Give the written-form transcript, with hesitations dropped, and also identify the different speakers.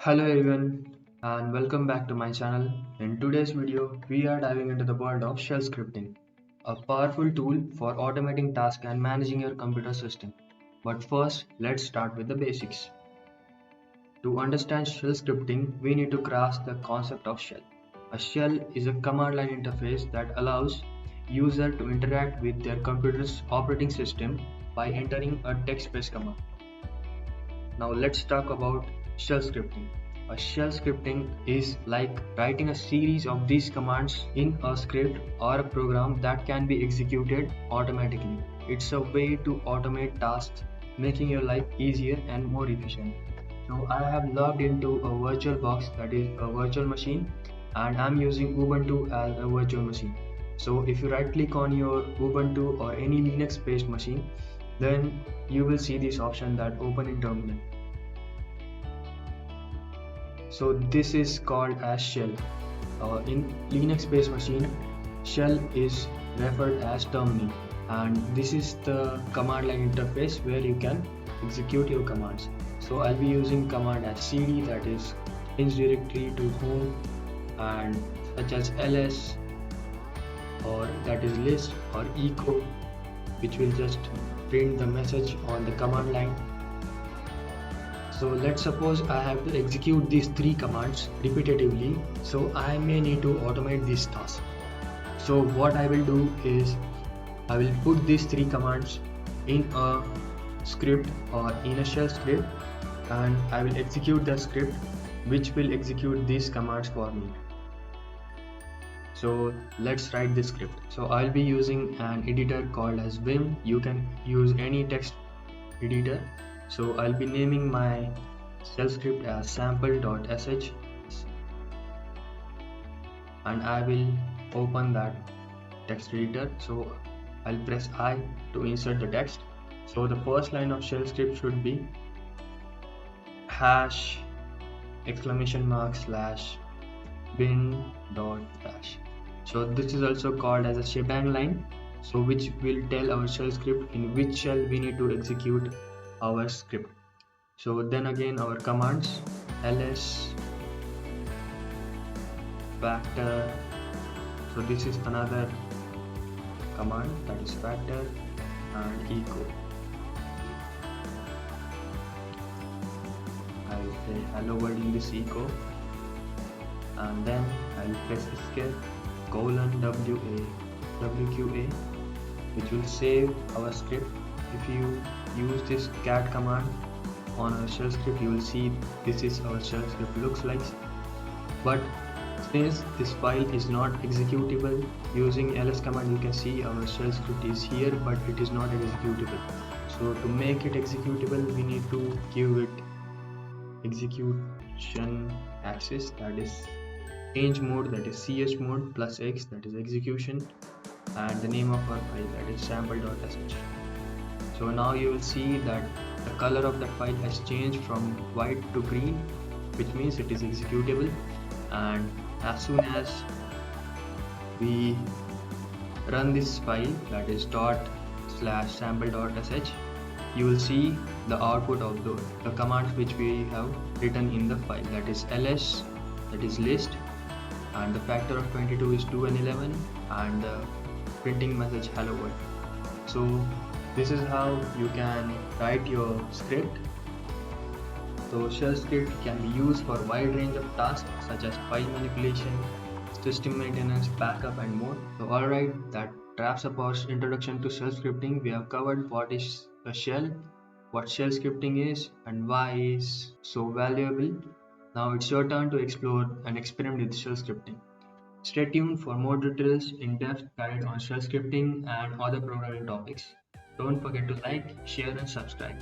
Speaker 1: Hello everyone and welcome back to my channel. In today's video, we are diving into the world of shell scripting, a powerful tool for automating tasks and managing your computer system. But first, let's start with the basics. To understand shell scripting, we need to grasp the concept of shell. A shell is a command line interface that allows user to interact with their computer's operating system by entering a text-based command. Now let's talk about shell scripting. A shell scripting is like writing a series of these commands in a script or a program that can be executed automatically. It's a way to automate tasks, making your life easier and more efficient. So I have logged into a virtual box, that is a virtual machine, and I'm using Ubuntu as a virtual machine. So if you right click on your Ubuntu or any Linux based machine, then you will see this option that open in terminal. So this is called as shell. In Linux based machine, shell is referred as terminal, and this is the command line interface where you can execute your commands. So I'll be using command as cd, that is change directory to home, and such as ls, or that is list, or echo, which will just print the message on the command line. So let's suppose I have to execute these three commands repetitively, so I may need to automate this task. So what I will do is I will put these three commands in a script or in a shell script, and I will execute the script which will execute these commands for me. So let's write this script. So I'll be using an editor called as Vim. You can use any text editor. So I'll be naming my shell script as sample.sh, and I will open that text editor. So I'll press I to insert the text. So the first line of shell script should be hash exclamation mark slash bin dot bash. So this is also called as a shebang line, so which will tell our shell script in which shell we need to execute our script. So then again our commands ls, factor, so this is another command, that is factor, and echo. I'll say hello world in this echo, and then I'll press escape wqa, which will save our script. If you use this cat command on our shell script, you will see this is our shell script looks like. But since this file is not executable, using ls command you can see our shell script is here, but it is not executable. So to make it executable, we need to give it execution access, that is change mode, that is ch mode, plus x, that is execution, and the name of our file, that is sample.sh. So now you will see that the color of that file has changed from white to green, which means it is executable. And as soon as we run this file, that is ./sample.sh, you will see the output of the commands which we have written in the file, that is ls, that is list, and the factor of 22 is 2 and 11, and the printing message hello world. So this is how you can write your script. So shell script can be used for a wide range of tasks such as file manipulation, system maintenance, backup, and more. So alright, that wraps up our introduction to shell scripting. We have covered what is a shell, what shell scripting is, and why it is so valuable. Now it's your turn to explore and experiment with shell scripting. Stay tuned for more details, in-depth guide on shell scripting and other programming topics. Don't forget to like, share, and subscribe.